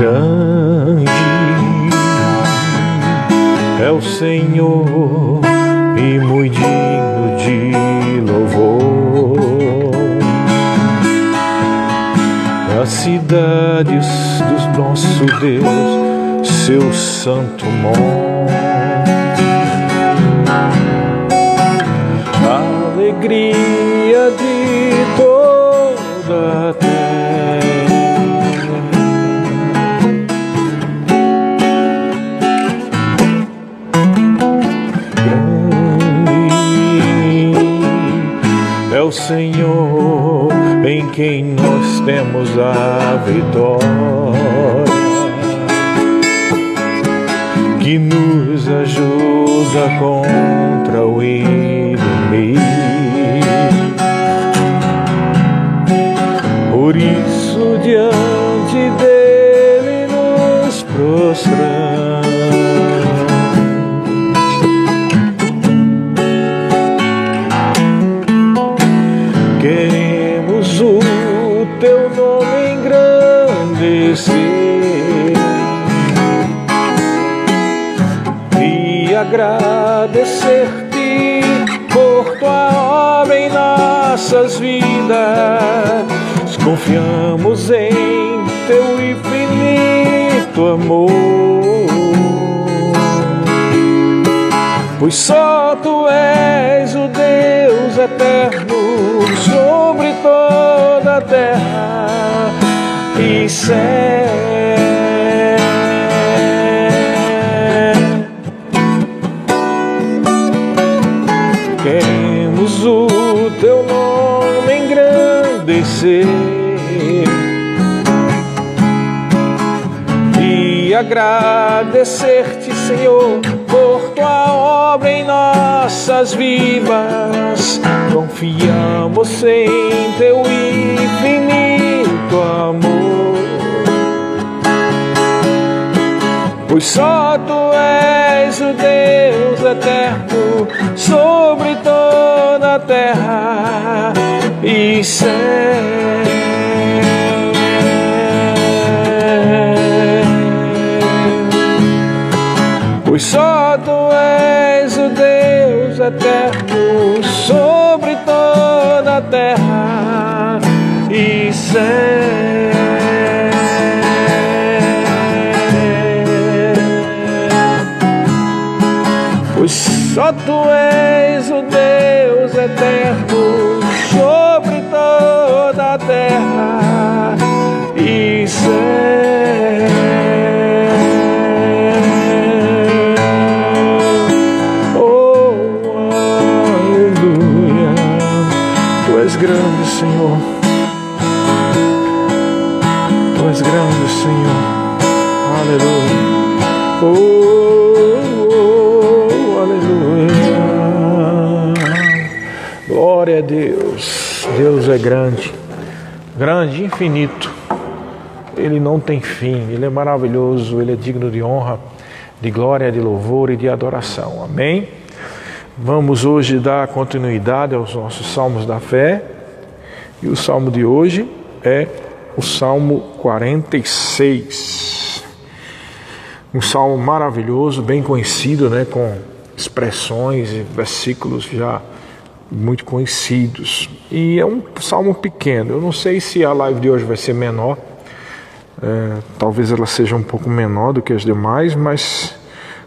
Grande é o Senhor e muito digno de louvor. As cidades do nosso Deus, seu santo monte. A alegria de toda a terra. É o Senhor em quem nós temos a vitória, que nos ajuda contra o inimigo. Por isso diante dele nos prostramos. Queremos o teu nome engrandecer e agradecer-te por tua obra em nossas vidas. Confiamos em teu infinito amor, pois só tu és o Deus eterno sobre toda a terra e céu. Queremos o teu nome engrandecer e agradecer-te, Senhor, por tua obra em nossas vidas. Confiamos em teu infinito amor, pois só tu és o Deus eterno sobre toda a terra e céu. Pois só tu és o Deus eterno sobre toda a terra e céu. Pois só tu és o Deus eterno sobre toda a terra e céu. Grande, Senhor, tu és grande, Senhor, aleluia, aleluia, glória a Deus. Deus é grande, grande, infinito, Ele não tem fim, Ele é maravilhoso, Ele é digno de honra, de glória, de louvor e de adoração, amém? Vamos hoje dar continuidade aos nossos salmos da fé, e o salmo de hoje é o Salmo 46. Um salmo maravilhoso, bem conhecido, né, com expressões e versículos já muito conhecidos. E é um salmo pequeno, eu não sei se a live de hoje vai ser menor, talvez ela seja um pouco menor do que as demais, mas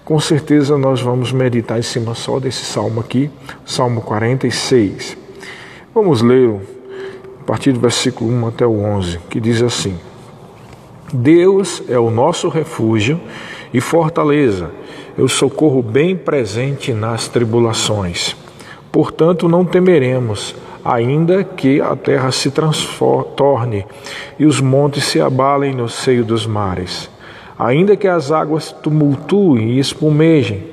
com certeza nós vamos meditar em cima só desse salmo aqui, Salmo 46. Vamos ler a partir do versículo 1 até o 11, que diz assim: Deus é o nosso refúgio e fortaleza, é o socorro bem presente nas tribulações. Portanto, não temeremos, ainda que a terra se torne e os montes se abalem no seio dos mares. Ainda que as águas tumultuem e espumejem,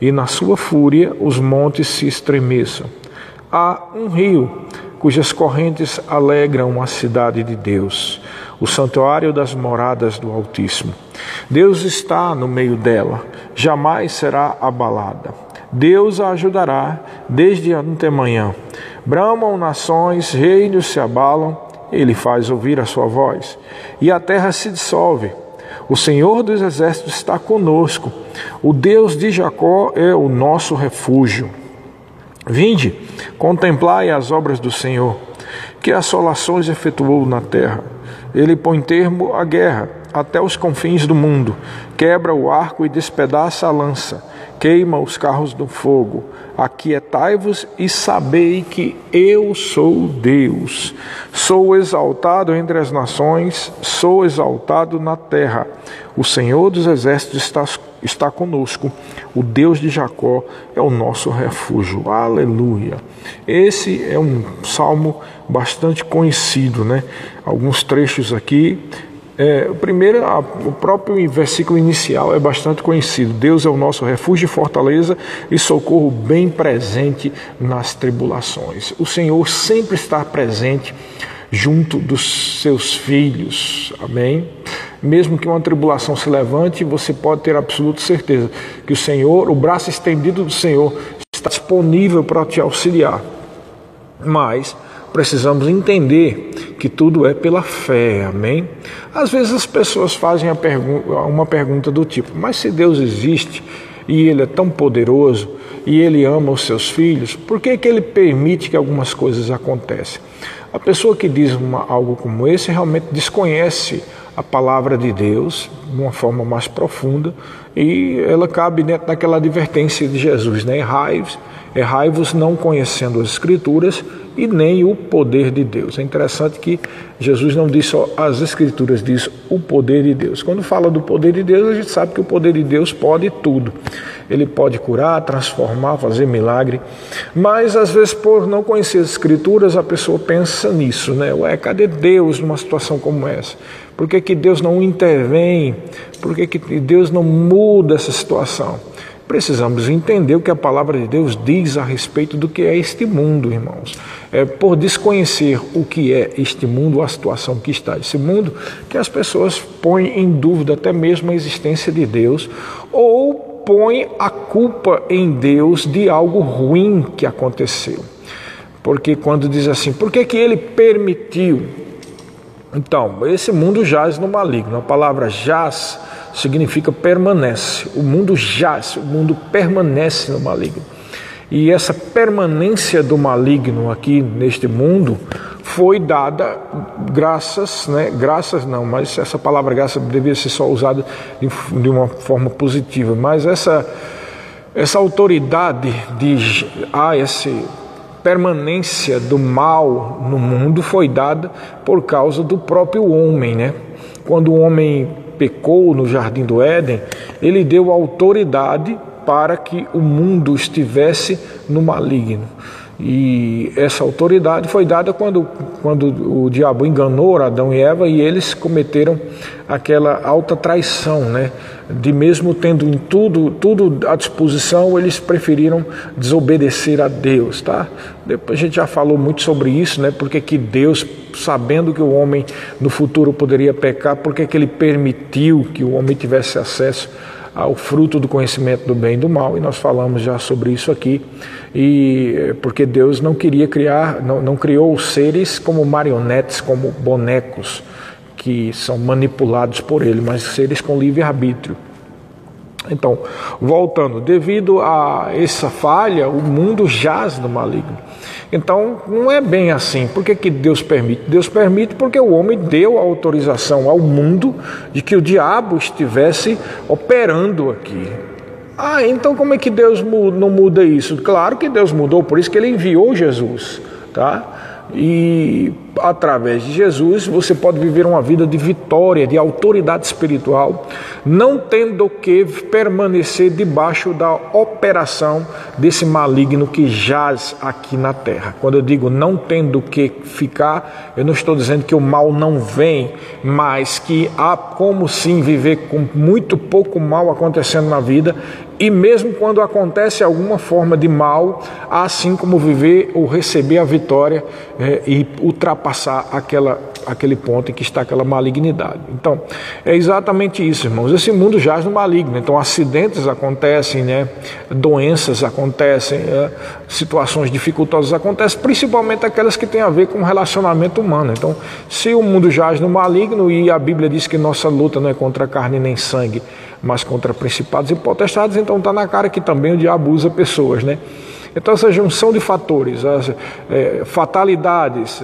e na sua fúria os montes se estremeçam. Há um rio, cujas correntes alegram a cidade de Deus, o santuário das moradas do Altíssimo. Deus está no meio dela, jamais será abalada. Deus a ajudará desde antemanhã. Bramam nações, reinos se abalam, Ele faz ouvir a sua voz, e a terra se dissolve. O Senhor dos Exércitos está conosco. O Deus de Jacó é o nosso refúgio. Vinde, contemplai as obras do Senhor, que assolações efetuou na terra. Ele põe termo à guerra até os confins do mundo, quebra o arco e despedaça a lança, queima os carros do fogo. Aquietai-vos e sabei que eu sou Deus. Sou exaltado entre as nações, sou exaltado na terra. O Senhor dos Exércitos está conosco. O Deus de Jacó é o nosso refúgio. Aleluia. Esse é um salmo bastante conhecido, né? Alguns trechos aqui. Primeiro, o próprio versículo inicial é bastante conhecido. Deus é o nosso refúgio e fortaleza e socorro bem presente nas tribulações. O Senhor sempre está presente junto dos seus filhos. Amém? Mesmo que uma tribulação se levante, você pode ter absoluta certeza que o Senhor, o braço estendido do Senhor, está disponível para te auxiliar. Mas precisamos entender que tudo é pela fé, amém? Às vezes as pessoas fazem uma pergunta do tipo: mas se Deus existe e Ele é tão poderoso e Ele ama os seus filhos, por que Ele permite que algumas coisas aconteçam? A pessoa que diz algo como esse realmente desconhece a palavra de Deus de uma forma mais profunda e ela cabe dentro daquela advertência de Jesus, né? Errai-vos não conhecendo as Escrituras e nem o poder de Deus. É interessante que Jesus não diz só as Escrituras, diz o poder de Deus. Quando fala do poder de Deus, a gente sabe que o poder de Deus pode tudo. Ele pode curar, transformar, fazer milagre. Mas às vezes, por não conhecer as Escrituras, a pessoa pensa nisso, né? Cadê Deus numa situação como essa? Por que Deus não intervém? Por que Deus não muda essa situação? Precisamos entender o que a palavra de Deus diz a respeito do que é este mundo, irmãos. É por desconhecer o que é este mundo, a situação que está esse mundo, que as pessoas põem em dúvida até mesmo a existência de Deus ou põem a culpa em Deus de algo ruim que aconteceu. Porque quando diz assim, por que Ele permitiu? Então, esse mundo jaz no maligno. A palavra jaz significa permanece. O mundo jaz, o mundo permanece no maligno. E essa permanência do maligno aqui neste mundo foi dada graças, mas essa palavra graça devia ser só usada de uma forma positiva. Mas essa autoridade essa permanência do mal no mundo foi dada por causa do próprio homem, né? Quando o homem pecou no Jardim do Éden, ele deu autoridade para que o mundo estivesse no maligno. E essa autoridade foi dada quando o diabo enganou Adão e Eva e eles cometeram aquela alta traição, né? De mesmo tendo em tudo à disposição, eles preferiram desobedecer a Deus, tá? Depois a gente já falou muito sobre isso, né? Porque que Deus, sabendo que o homem no futuro poderia pecar, porque que Ele permitiu que o homem tivesse acesso ao fruto do conhecimento do bem e do mal, e nós falamos já sobre isso aqui, e porque Deus não queria não criou os seres como marionetes, como bonecos que são manipulados por Ele, mas seres com livre-arbítrio. Então, voltando, devido a essa falha, o mundo jaz no maligno. Então, não é bem assim. Por que Deus permite? Deus permite porque o homem deu a autorização ao mundo de que o diabo estivesse operando aqui. Então como é que Deus não muda isso? Claro que Deus mudou, por isso que Ele enviou Jesus, tá? E através de Jesus você pode viver uma vida de vitória, de autoridade espiritual, não tendo que permanecer debaixo da operação desse maligno que jaz aqui na terra. Quando eu digo não tendo que ficar, eu não estou dizendo que o mal não vem, mas que há como sim viver com muito pouco mal acontecendo na vida, e mesmo quando acontece alguma forma de mal, há assim como viver ou receber a vitória e ultrapassar aquela aquele ponto em que está aquela malignidade. Então, é exatamente isso, irmãos. Esse mundo jaz no maligno. Então, acidentes acontecem, né? Doenças acontecem, situações dificultosas acontecem, principalmente aquelas que têm a ver com o relacionamento humano. Então, se o mundo jaz no maligno, e a Bíblia diz que nossa luta não é contra carne nem sangue, mas contra principados e potestades, então está na cara que também o diabo usa pessoas, né? Então essa junção de fatores, as fatalidades,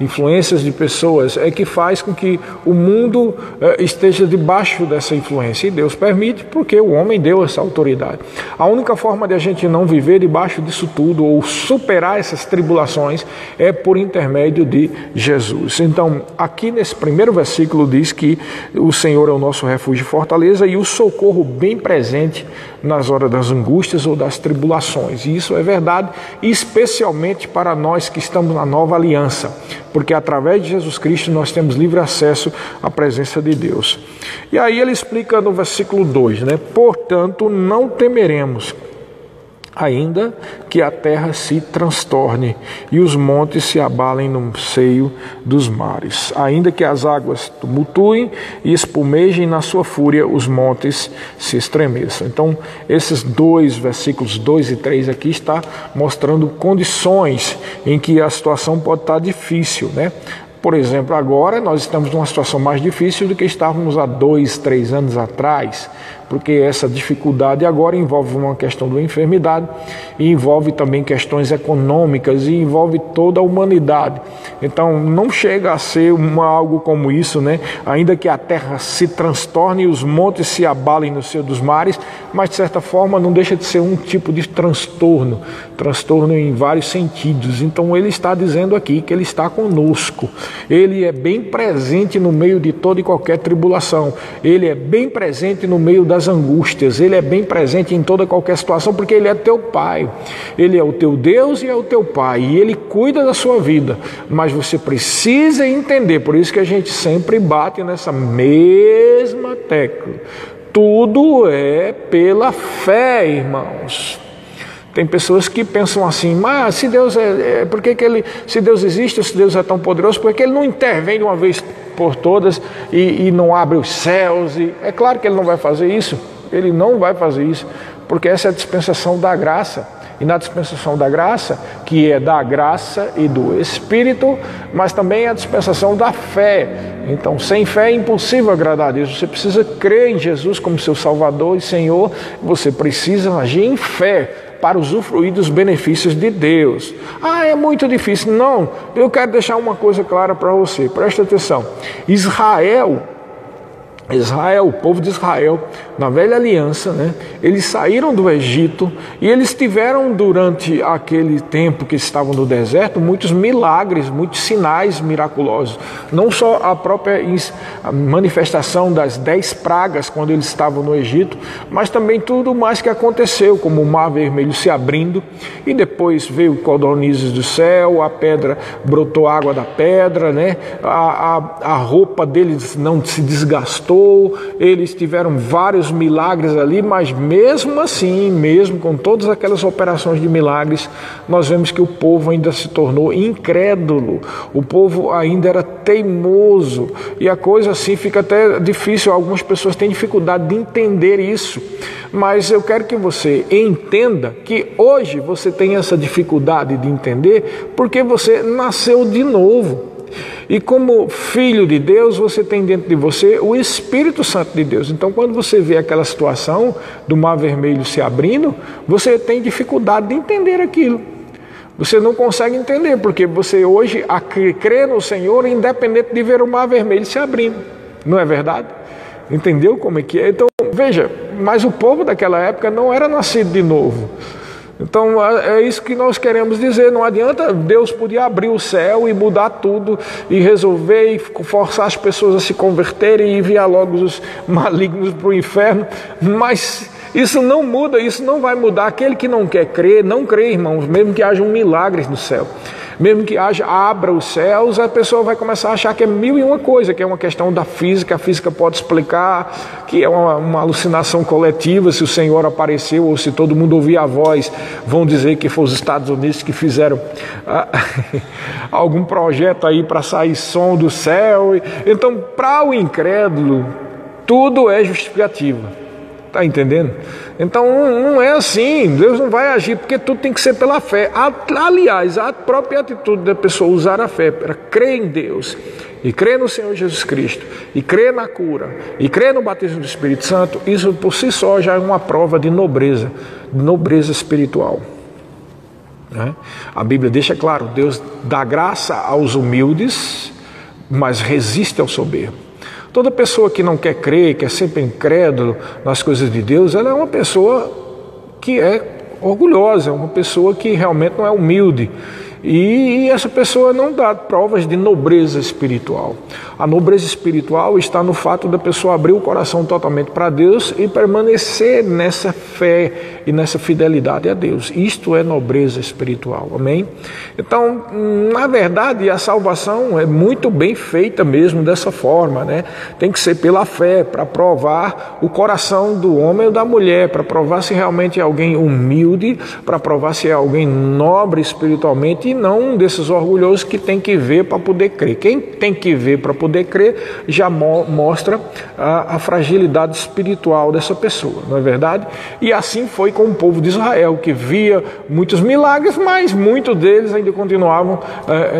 influências de pessoas, é que faz com que o mundo esteja debaixo dessa influência. E Deus permite, porque o homem deu essa autoridade. A única forma de a gente não viver debaixo disso tudo, ou superar essas tribulações, é por intermédio de Jesus. Então, aqui nesse primeiro versículo diz que o Senhor é o nosso refúgio e fortaleza e o socorro bem presente nas horas das angústias ou das tribulações. E isso é verdade, especialmente para nós que estamos na nova aliança, porque através de Jesus Cristo nós temos livre acesso à presença de Deus. E aí ele explica no versículo 2, né? Portanto, não temeremos, ainda que a terra se transtorne e os montes se abalem no seio dos mares, ainda que as águas tumultuem e espumejem na sua fúria, os montes se estremeçam. Então, esses dois versículos 2 e 3 aqui está mostrando condições em que a situação pode estar difícil, né? Por exemplo, agora nós estamos numa situação mais difícil do que estávamos há 2, 3 anos atrás, porque essa dificuldade agora envolve uma questão da enfermidade, e envolve também questões econômicas, e envolve toda a humanidade. Então não chega a ser algo como isso, né? Ainda que a terra se transtorne e os montes se abalem no seio dos mares, mas de certa forma não deixa de ser um tipo de transtorno em vários sentidos. Então ele está dizendo aqui que ele está conosco, ele é bem presente no meio de toda e qualquer tribulação, ele é bem presente no meio das angústias, ele é bem presente em toda e qualquer situação, porque ele é teu pai, ele é o teu Deus e é o teu pai, e ele cuida da sua vida, mas você precisa entender, por isso que a gente sempre bate nessa mesma tecla, tudo é pela fé, irmãos. Tem pessoas que pensam assim, mas se Deus se Deus existe, se Deus é tão poderoso, por que ele não intervém de uma vez por todas e não abre os céus? E é claro que ele não vai fazer isso, ele não vai fazer isso, porque essa é a dispensação da graça. E na dispensação da graça, que é da graça e do Espírito, mas também é a dispensação da fé. Então, sem fé é impossível agradar a Deus. Você precisa crer em Jesus como seu Salvador e Senhor, você precisa agir em fé para usufruir dos benefícios de Deus. Ah, é muito difícil. Não, eu quero deixar uma coisa clara para você, presta atenção. Israel, o povo de Israel, na velha aliança, né, eles saíram do Egito e eles tiveram durante aquele tempo que estavam no deserto muitos milagres, muitos sinais miraculosos. Não só a própria manifestação das 10 pragas quando eles estavam no Egito, mas também tudo mais que aconteceu, como o mar vermelho se abrindo e depois veio codornizes do céu, a pedra brotou água da pedra, né, a roupa deles não se desgastou. Eles tiveram vários milagres ali, mas mesmo assim, mesmo com todas aquelas operações de milagres, nós vemos que o povo ainda se tornou incrédulo, o povo ainda era teimoso, e a coisa assim fica até difícil, algumas pessoas têm dificuldade de entender isso, mas eu quero que você entenda que hoje você tem essa dificuldade de entender porque você nasceu de novo. E como filho de Deus, você tem dentro de você o Espírito Santo de Deus. Então, quando você vê aquela situação do mar vermelho se abrindo, você tem dificuldade de entender aquilo. Você não consegue entender, porque você hoje crê no Senhor independente de ver o mar vermelho se abrindo. Não é verdade? Entendeu como é que é? Então, veja, mas o povo daquela época não era nascido de novo. Então é isso que nós queremos dizer, não adianta, Deus podia abrir o céu e mudar tudo e resolver e forçar as pessoas a se converterem e enviar logo os malignos para o inferno, mas isso não muda, isso não vai mudar. Aquele que não quer crer, não crê, irmãos, mesmo que haja um milagre no céu. Mesmo que abra os céus, a pessoa vai começar a achar que é mil e uma coisa, que é uma questão da física, a física pode explicar, que é uma alucinação coletiva, se o Senhor apareceu ou se todo mundo ouvir a voz, vão dizer que foi os Estados Unidos que fizeram algum projeto aí para sair som do céu. Então, para o incrédulo, tudo é justificativa. Está entendendo? Então não é assim, Deus não vai agir, porque tudo tem que ser pela fé. Aliás, a própria atitude da pessoa usar a fé para crer em Deus, e crer no Senhor Jesus Cristo, e crer na cura, e crer no batismo do Espírito Santo, isso por si só já é uma prova de nobreza espiritual. A Bíblia deixa claro, Deus dá graça aos humildes, mas resiste ao soberbo. Toda pessoa que não quer crer, que é sempre incrédulo nas coisas de Deus, ela é uma pessoa que é orgulhosa, uma pessoa que realmente não é humilde. E essa pessoa não dá provas de nobreza espiritual. A nobreza espiritual está no fato da pessoa abrir o coração totalmente para Deus e permanecer nessa fé e nessa fidelidade a Deus. Isto é nobreza espiritual, amém? Então, na verdade, a salvação é muito bem feita mesmo dessa forma, né? Tem que ser pela fé, para provar o coração do homem ou da mulher, para provar se realmente é alguém humilde, para provar se é alguém nobre espiritualmente, e não um desses orgulhosos que tem que ver para poder crer. Quem tem que ver para poder crer já mostra a fragilidade espiritual dessa pessoa, não é verdade? E assim foi com o povo de Israel, que via muitos milagres, mas muitos deles ainda continuavam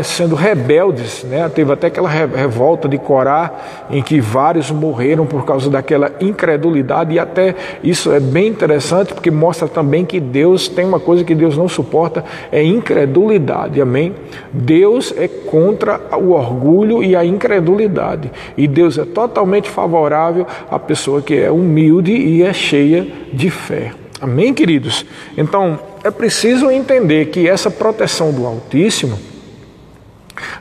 sendo rebeldes, né? Teve até aquela revolta de Corá, em que vários morreram por causa daquela incredulidade, e até isso é bem interessante, porque mostra também que Deus tem uma coisa que Deus não suporta, é incredulidade. Amém? Deus é contra o orgulho e a incredulidade. E Deus é totalmente favorável à pessoa que é humilde e é cheia de fé. Amém, queridos? Então, é preciso entender que essa proteção do Altíssimo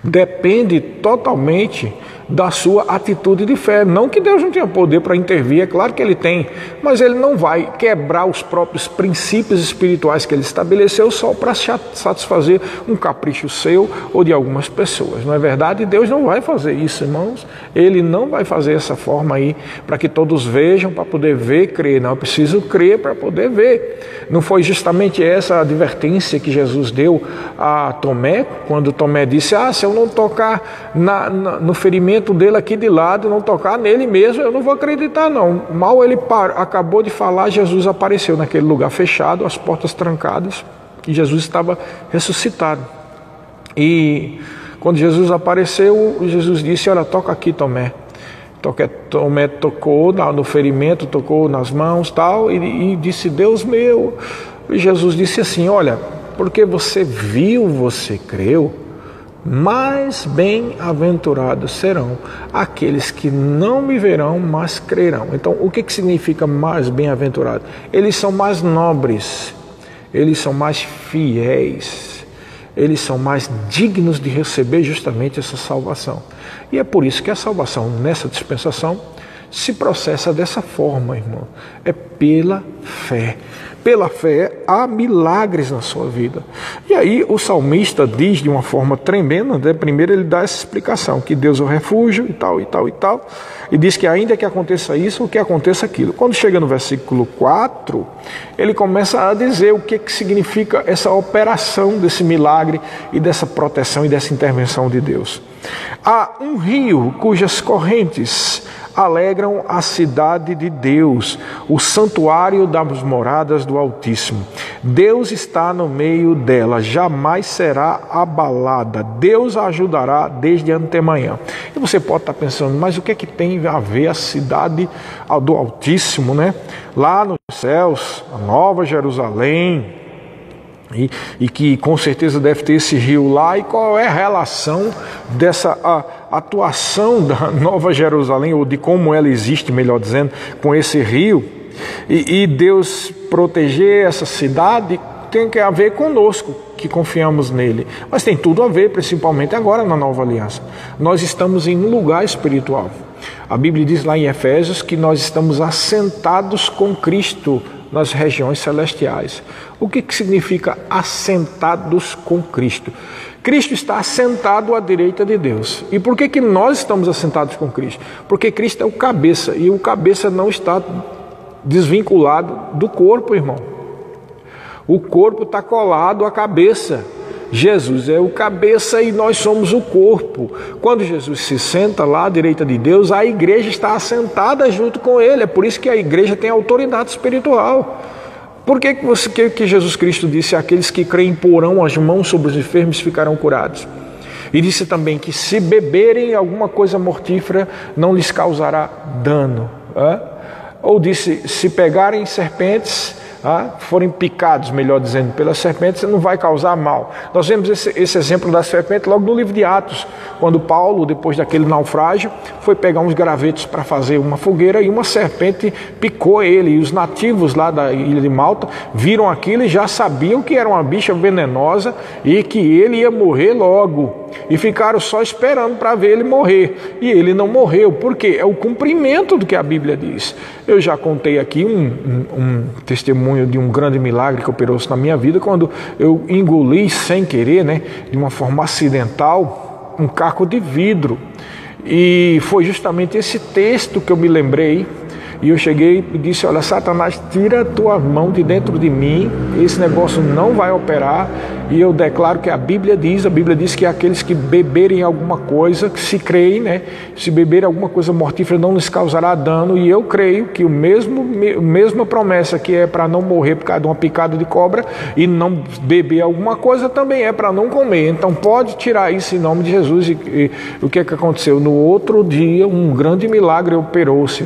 depende totalmente da sua atitude de fé. Não que Deus não tenha poder para intervir, é claro que Ele tem, mas Ele não vai quebrar os próprios princípios espirituais que Ele estabeleceu só para satisfazer um capricho seu ou de algumas pessoas, não é verdade? Deus não vai fazer isso, irmãos. Ele não vai fazer essa forma aí para que todos vejam, para poder ver e crer. Não, eu preciso crer para poder ver. Não foi justamente essa a advertência que Jesus deu a Tomé, quando Tomé disse, se eu não tocar no ferimento dele aqui de lado, não tocar nele mesmo, eu não vou acreditar não. Mal ele acabou de falar, Jesus apareceu naquele lugar fechado, as portas trancadas, e Jesus estava ressuscitado. E quando Jesus apareceu, Jesus disse, olha, toca aqui, Tomé. Tomé tocou no ferimento, tocou nas mãos, tal, e disse, Deus meu. E Jesus disse assim, olha, porque você viu, você creu, mais bem-aventurados serão aqueles que não me verão, mas crerão. Então, o que significa mais bem-aventurado? Eles são mais nobres, eles são mais fiéis, eles são mais dignos de receber justamente essa salvação. E é por isso que a salvação nessa dispensação se processa dessa forma, irmão. É pela fé. Pela fé há milagres na sua vida. E aí o salmista diz de uma forma tremenda, né? Primeiro ele dá essa explicação, que Deus é o refúgio e tal, e tal, e tal. E diz que ainda que aconteça isso, o que aconteça aquilo. Quando chega no versículo 4, ele começa a dizer o que significa essa operação desse milagre e dessa proteção e dessa intervenção de Deus. Há um rio cujas correntes alegram a cidade de Deus, o santuário das moradas do Altíssimo. Deus está no meio dela, jamais será abalada. Deus a ajudará desde antemanhã. E você pode estar pensando, mas o que é que tem a ver a cidade do Altíssimo, né? Lá nos céus, a Nova Jerusalém, e que com certeza deve ter esse rio lá, e qual é a relação dessa atuação da Nova Jerusalém, ou de como ela existe, melhor dizendo, com esse rio, e Deus proteger essa cidade, tem que a ver conosco, que confiamos nele, mas tem tudo a ver, principalmente agora na nova aliança. Nós estamos em um lugar espiritual. A Bíblia diz lá em Efésios que nós estamos assentados com Cristo nas regiões celestiais. O que significa assentados com Cristo? Cristo está assentado à direita de Deus. E por que nós estamos assentados com Cristo? Porque Cristo é o cabeça, e o cabeça não está desvinculado do corpo, irmão. O corpo está colado à cabeça. Jesus é o cabeça e nós somos o corpo. Quando Jesus se senta lá à direita de Deus, a igreja está assentada junto com ele. É por isso que a igreja tem autoridade espiritual. Por que Jesus Cristo disse: aqueles que creem porão as mãos sobre os enfermos ficarão curados? E disse também que se beberem alguma coisa mortífera não lhes causará dano. Ou disse, se pegarem serpentes, forem picados, melhor dizendo, pelas serpentes, não vai causar mal. Nós vemos esse exemplo da serpente logo no livro de Atos, quando Paulo, depois daquele naufrágio, foi pegar uns gravetos para fazer uma fogueira e uma serpente picou ele. E os nativos lá da ilha de Malta viram aquilo e já sabiam que era uma bicha venenosa e que ele ia morrer logo. E ficaram só esperando para ver ele morrer. E ele não morreu. Por quê? É o cumprimento do que a Bíblia diz. Eu já contei aqui um testemunho de um grande milagre que operou-se na minha vida, quando eu engoli sem querer, de uma forma acidental, um caco de vidro. E foi justamente esse texto que eu me lembrei. E eu cheguei e disse: olha, Satanás, tira a tua mão de dentro de mim, esse negócio não vai operar. E eu declaro que a Bíblia diz que aqueles que beberem alguma coisa, que se creem, se beberem alguma coisa mortífera não lhes causará dano. E eu creio que a mesma promessa que é para não morrer por causa de uma picada de cobra e não beber alguma coisa, também é para não comer. Então pode tirar isso em nome de Jesus. E o que aconteceu? No outro dia, um grande milagre operou-se,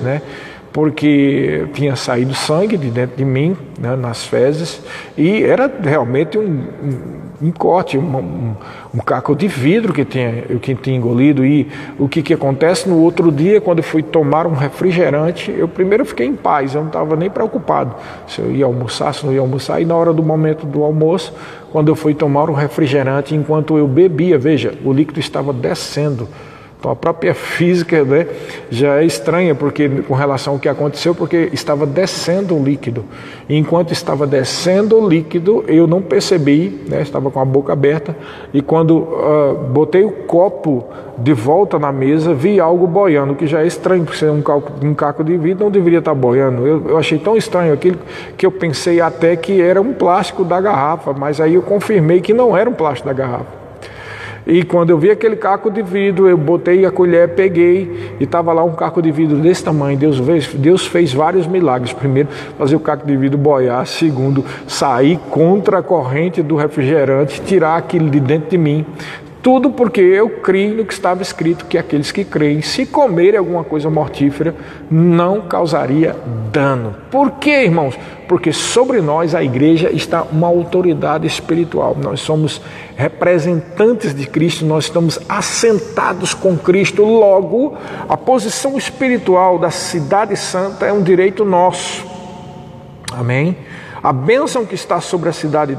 porque tinha saído sangue de dentro de mim, nas fezes, e era realmente um corte, um caco de vidro que eu tinha engolido. E o que acontece? No outro dia, quando eu fui tomar um refrigerante, eu primeiro fiquei em paz, eu não estava nem preocupado se eu ia almoçar, se não ia almoçar. E na hora do momento do almoço, quando eu fui tomar um refrigerante, enquanto eu bebia, veja, o líquido estava descendo. Então a própria física já é estranha com relação ao que aconteceu, porque estava descendo o líquido. E enquanto estava descendo o líquido, eu não percebi, estava com a boca aberta, e quando botei o copo de volta na mesa, vi algo boiando, que já é estranho, porque ser um caco de vidro não deveria estar boiando. Eu achei tão estranho aquilo que eu pensei até que era um plástico da garrafa, mas aí eu confirmei que não era um plástico da garrafa. E quando eu vi aquele caco de vidro, eu botei a colher, peguei, e estava lá um caco de vidro desse tamanho. Deus fez vários milagres. Primeiro, fazer o caco de vidro boiar. Segundo, sair contra a corrente do refrigerante, tirar aquilo de dentro de mim. Tudo porque eu criei no que estava escrito, que aqueles que creem, se comerem alguma coisa mortífera, não causaria dano. Por quê, irmãos? Porque sobre nós, a igreja, está uma autoridade espiritual. Nós somos representantes de Cristo, nós estamos assentados com Cristo. Logo, a posição espiritual da cidade santa é um direito nosso. Amém? A bênção que está sobre a cidade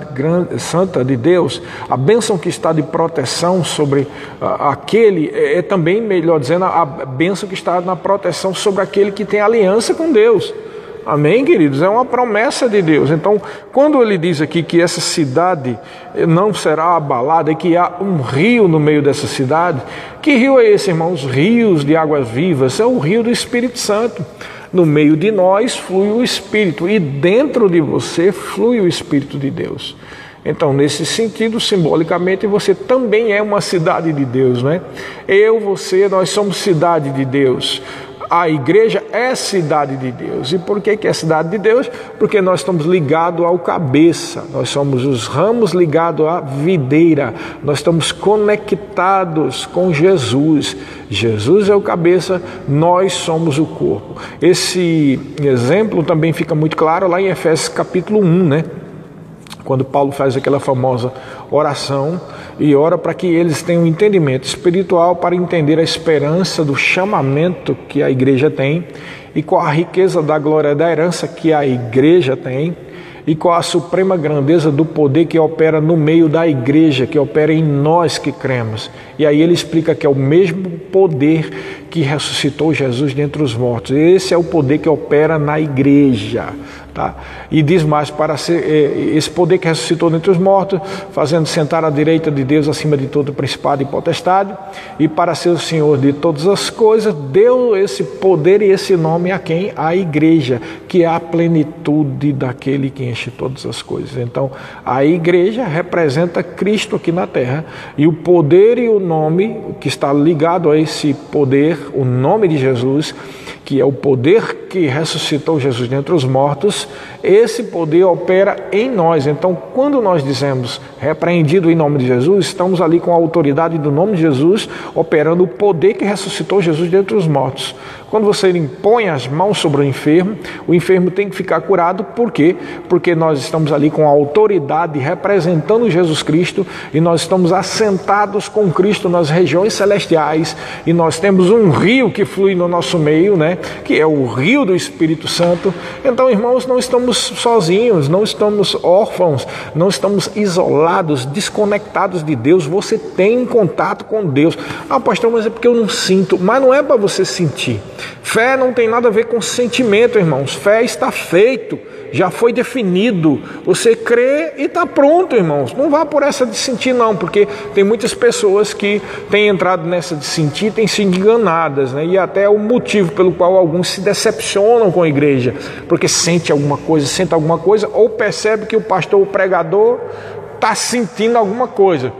santa de Deus, a bênção que está de proteção sobre aquele, é também, melhor dizendo, a bênção que está na proteção sobre aquele que tem aliança com Deus. Amém, queridos? É uma promessa de Deus. Então, quando ele diz aqui que essa cidade não será abalada e que há um rio no meio dessa cidade, que rio é esse, irmãos? Rios de águas vivas, é o rio do Espírito Santo. No meio de nós flui o Espírito e dentro de você flui o Espírito de Deus. Então, nesse sentido, simbolicamente, você também é uma cidade de Deus, você, nós somos cidade de Deus. A igreja é cidade de Deus. E por que é cidade de Deus? Porque nós estamos ligados ao cabeça, nós somos os ramos ligados à videira, nós estamos conectados com Jesus. Jesus é o cabeça, nós somos o corpo. Esse exemplo também fica muito claro lá em Efésios capítulo 1, quando Paulo faz aquela famosa oração e ora para que eles tenham um entendimento espiritual para entender a esperança do chamamento que a igreja tem e qual a riqueza da glória da herança que a igreja tem e qual a suprema grandeza do poder que opera no meio da igreja, que opera em nós que cremos. E aí ele explica que é o mesmo poder que ressuscitou Jesus dentre os mortos. Esse é o poder que opera na igreja. Tá? E diz mais, para ser esse poder que ressuscitou dentre os mortos, fazendo sentar à direita de Deus acima de todo principado e potestade, e para ser o Senhor de todas as coisas, deu esse poder e esse nome a quem? A igreja, que é a plenitude daquele que enche todas as coisas. Então, a igreja representa Cristo aqui na terra, e o poder e o nome que está ligado a esse poder, o nome de Jesus, que é o poder que ressuscitou Jesus dentre os mortos, esse poder opera em nós. Então, quando nós dizemos repreendido em nome de Jesus, estamos ali com a autoridade do nome de Jesus, operando o poder que ressuscitou Jesus dentre os mortos. Quando você impõe as mãos sobre o enfermo tem que ficar curado. Por quê? Porque nós estamos ali com a autoridade representando Jesus Cristo, e nós estamos assentados com Cristo nas regiões celestiais, e nós temos um rio que flui no nosso meio, né? Que é o rio do Espírito Santo. Então, irmãos, não estamos sozinhos, não estamos órfãos, não estamos isolados, desconectados de Deus. Você tem contato com Deus. Ah, pastor, mas é porque eu não sinto. Mas não é para você sentir. Fé não tem nada a ver com sentimento, irmãos. Fé está feito, já foi definido. Você crê e está pronto, irmãos. Não vá por essa de sentir, não, porque tem muitas pessoas que têm entrado nessa de sentir, têm sido enganadas, né? E até é o motivo pelo qual alguns se decepcionam com a igreja, porque sente alguma coisa, ou percebe que o pastor, o pregador, está sentindo alguma coisa.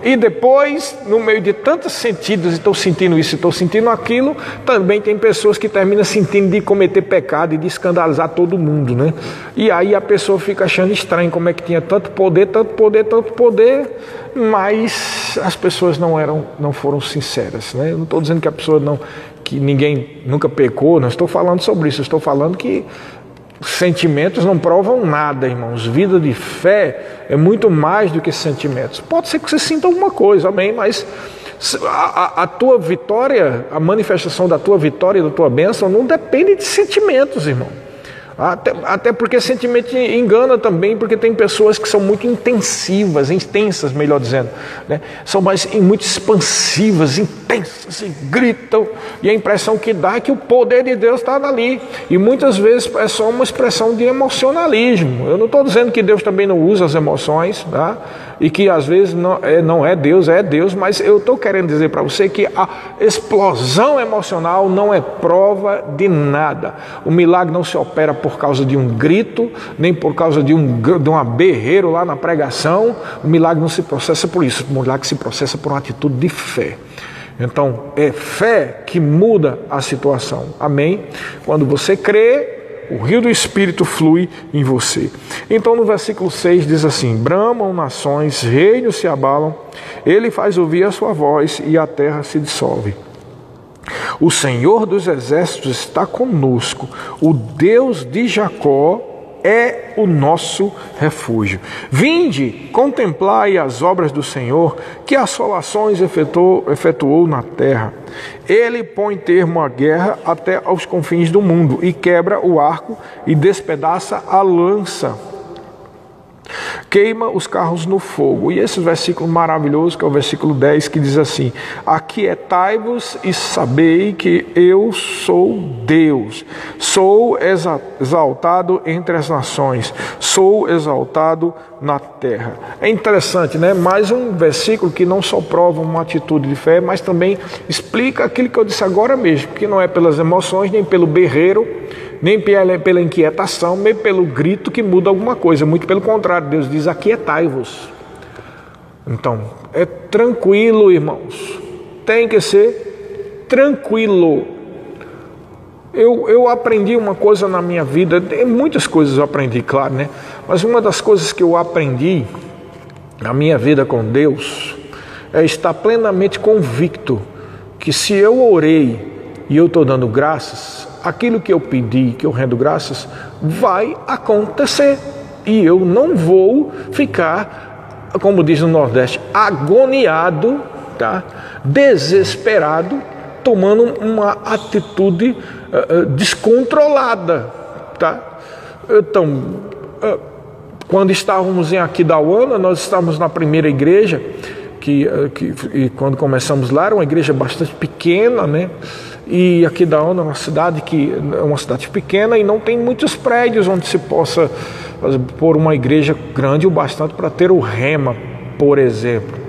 E depois, no meio de tantos sentidos, estou sentindo isso, estou sentindo aquilo, também tem pessoas que terminam sentindo de cometer pecado e de escandalizar todo mundo, né? E aí a pessoa fica achando estranho como é que tinha tanto poder, mas as pessoas não foram sinceras, né? Eu não estou dizendo que a pessoa que ninguém nunca pecou, não estou falando sobre isso, eu estou falando que sentimentos não provam nada, irmãos. Vida de fé é muito mais do que sentimentos. Pode ser que você sinta alguma coisa, amém, mas a tua vitória, a manifestação da tua vitória e da tua bênção não depende de sentimentos, irmão. Até porque sentimento engana também, porque tem pessoas que são muito intensas, melhor dizendo, né? São muito expansivas, intensas, e gritam, e a impressão que dá é que o poder de Deus está ali, e muitas vezes é só uma expressão de emocionalismo. Eu não estou dizendo que Deus também não usa as emoções, tá? E que às vezes não é Deus, mas eu estou querendo dizer para você que a explosão emocional não é prova de nada. O milagre não se opera por causa de um grito, nem por causa de um berreiro lá na pregação. O milagre não se processa por isso, o milagre se processa por uma atitude de fé. Então, é fé que muda a situação, amém? Quando você crê, o rio do Espírito flui em você. Então no versículo 6 diz assim: bramam nações, reinos se abalam, ele faz ouvir a sua voz e a terra se dissolve. O Senhor dos exércitos está conosco, o Deus de Jacó é o nosso refúgio. Vinde, contemplai as obras do Senhor, que assolações efetuou na terra. Ele põe termo à guerra até aos confins do mundo, e quebra o arco e despedaça a lança. Queima os carros no fogo. E esse versículo maravilhoso, que é o versículo 10, que diz assim: aquietai-vos e sabei que eu sou Deus, sou exaltado entre as nações, sou exaltado na terra. É interessante, né? Mais um versículo que não só prova uma atitude de fé, mas também explica aquilo que eu disse agora mesmo, que não é pelas emoções, nem pelo berreiro, nem pela inquietação, nem pelo grito que muda alguma coisa. Muito pelo contrário, Deus diz: aquietai-vos. Então, é tranquilo, irmãos. Tem que ser tranquilo. Eu aprendi uma coisa na minha vida, muitas coisas eu aprendi, claro, né? Mas uma das coisas que eu aprendi na minha vida com Deus é estar plenamente convicto que se eu orei e eu estou dando graças, aquilo que eu pedi, que eu rendo graças, vai acontecer. E eu não vou ficar, como diz no Nordeste, agoniado, tá? Desesperado, tomando uma atitude descontrolada, tá? Então, quando estávamos em Aquidauana, nós estávamos na primeira igreja, e quando começamos lá, era uma igreja bastante pequena, né? E aqui da Ona é uma cidade que é uma cidade pequena e não tem muitos prédios onde se possa pôr uma igreja grande o bastante para ter o Rema, por exemplo.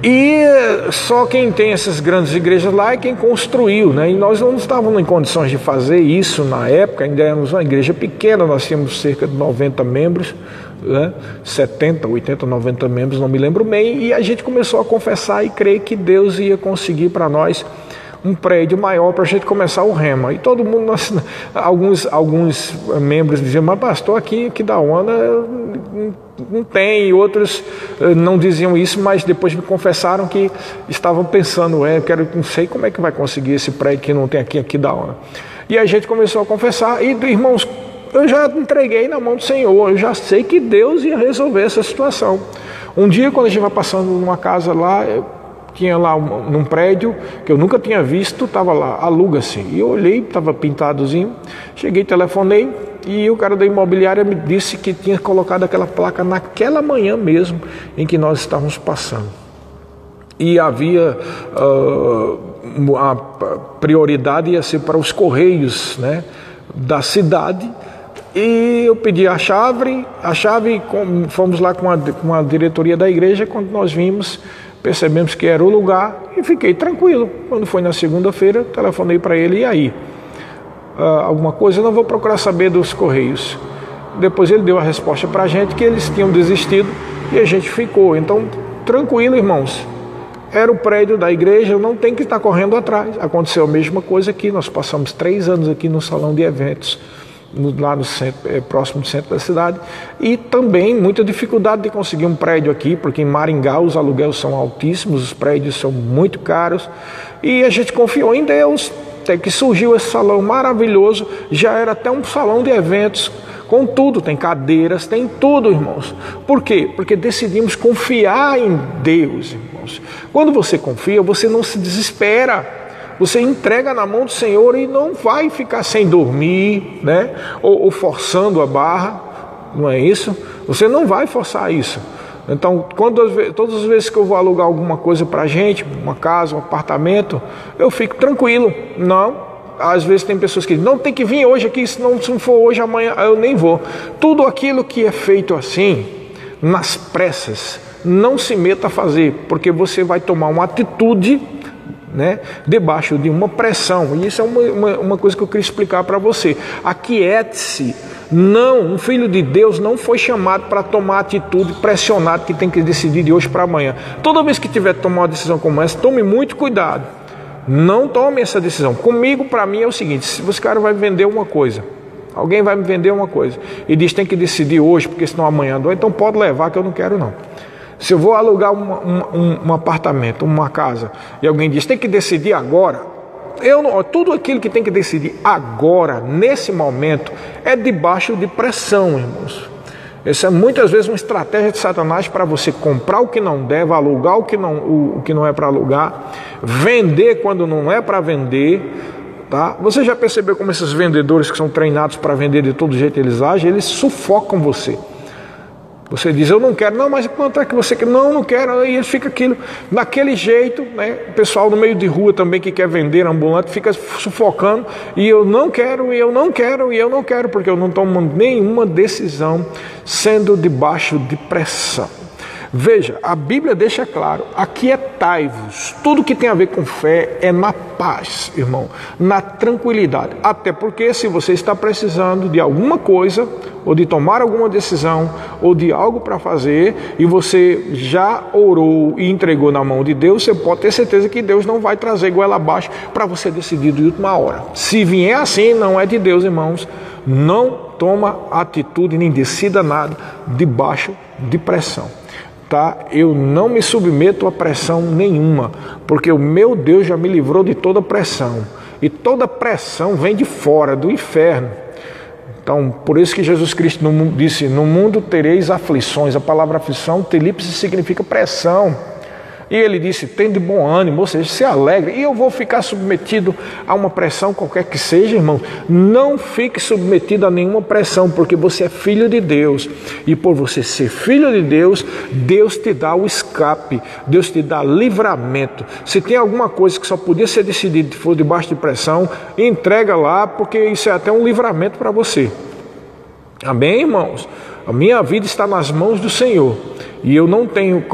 E só quem tem essas grandes igrejas lá é quem construiu, né? E nós não estávamos em condições de fazer isso na época, ainda éramos uma igreja pequena, nós tínhamos cerca de 90 membros, né? 70, 80, 90 membros, não me lembro bem, e a gente começou a confessar e crer que Deus ia conseguir para nós um prédio maior para a gente começar o Rema. E todo mundo, alguns membros diziam, mas pastor, aqui da Ona não tem, e outros não diziam isso, mas depois me confessaram que estavam pensando, não sei como é que vai conseguir esse prédio que não tem aqui da Ona. E a gente começou a confessar, e irmãos, eu já entreguei na mão do Senhor, eu já sei que Deus ia resolver essa situação. Um dia, quando a gente vai passando numa casa lá, tinha lá num prédio que eu nunca tinha visto, estava lá, aluga-se. E eu olhei, estava pintadozinho, cheguei, telefonei, e o cara da imobiliária me disse que tinha colocado aquela placa naquela manhã mesmo em que nós estávamos passando. E havia a prioridade ia ser para os correios, né, da cidade. E eu pedi a chave, fomos lá com a diretoria da igreja. Quando nós vimos, percebemos que era o lugar e fiquei tranquilo. Quando foi na segunda-feira, telefonei para ele, e aí? Alguma coisa? Eu não vou procurar saber dos correios. Depois ele deu a resposta para a gente que eles tinham desistido e a gente ficou. Então, tranquilo, irmãos. Era o prédio da igreja, não tem que estar correndo atrás. Aconteceu a mesma coisa aqui. Nós passamos 3 anos aqui no salão de eventos, lá no centro, próximo do centro da cidade, e também muita dificuldade de conseguir um prédio aqui, porque em Maringá os aluguéis são altíssimos, os prédios são muito caros, e a gente confiou em Deus, até que surgiu esse salão maravilhoso. Já era até um salão de eventos, com tudo, tem cadeiras, tem tudo, irmãos. Por quê? Porque decidimos confiar em Deus, irmãos. Quando você confia, você não se desespera. Você entrega na mão do Senhor e não vai ficar sem dormir, né? Ou forçando a barra, não é isso? Você não vai forçar isso. Então, todas as vezes que eu vou alugar alguma coisa para a gente, uma casa, um apartamento, eu fico tranquilo. Não, às vezes tem pessoas que dizem, não, tem que vir hoje aqui, se não for hoje, amanhã eu nem vou. Tudo aquilo que é feito assim, nas pressas, não se meta a fazer, porque você vai tomar uma atitude, né, debaixo de uma pressão. E isso é uma coisa que eu queria explicar para você. Aquiete-se. Não, um filho de Deus não foi chamado para tomar atitude pressionado, que tem que decidir de hoje para amanhã. Toda vez que tiver que tomar uma decisão como essa, tome muito cuidado. Não tome essa decisão. Comigo, para mim, é o seguinte: se você cara vai vender uma coisa, alguém vai me vender uma coisa e diz tem que decidir hoje, porque senão amanhã dói, então pode levar, que eu não quero não. Se eu vou alugar um apartamento, uma casa, e alguém diz tem que decidir agora, tudo aquilo que tem que decidir agora, nesse momento, é debaixo de pressão, irmãos. Essa é muitas vezes uma estratégia de Satanás para você comprar o que não deve, alugar o que não é para alugar, vender quando não é para vender. Tá? Você já percebeu como esses vendedores que são treinados para vender de todo jeito eles agem? Eles sufocam você. Você diz, eu não quero, não, mas quanto é que você quer? Não, não quero, e ele fica aquilo, daquele jeito, né? O pessoal no meio de rua também que quer vender ambulante fica sufocando, e eu não quero, e eu não quero, e eu não quero, porque eu não tomo nenhuma decisão sendo debaixo de pressão. Veja, a Bíblia deixa claro, aquietai-vos, tudo que tem a ver com fé é na paz, irmão, na tranquilidade, até porque se você está precisando de alguma coisa, ou de tomar alguma decisão, ou de algo para fazer, e você já orou e entregou na mão de Deus, você pode ter certeza que Deus não vai trazer goela abaixo para você decidir de última hora. Se vier assim, não é de Deus, irmãos, não toma atitude nem decida nada debaixo de pressão. Tá? Eu não me submeto a pressão nenhuma, porque o meu Deus já me livrou de toda pressão, e toda pressão vem de fora, do inferno. Então, por isso que Jesus Cristo disse, no mundo tereis aflições. A palavra aflição, telipse, significa pressão. E ele disse, tem de bom ânimo, ou seja, se alegre. E eu vou ficar submetido a uma pressão qualquer que seja, irmão. Não fique submetido a nenhuma pressão, porque você é filho de Deus. E por você ser filho de Deus, Deus te dá o escape, Deus te dá livramento. Se tem alguma coisa que só podia ser decidida se for debaixo de pressão, entrega lá, porque isso é até um livramento para você. Amém, irmãos? A minha vida está nas mãos do Senhor. E eu não tenho...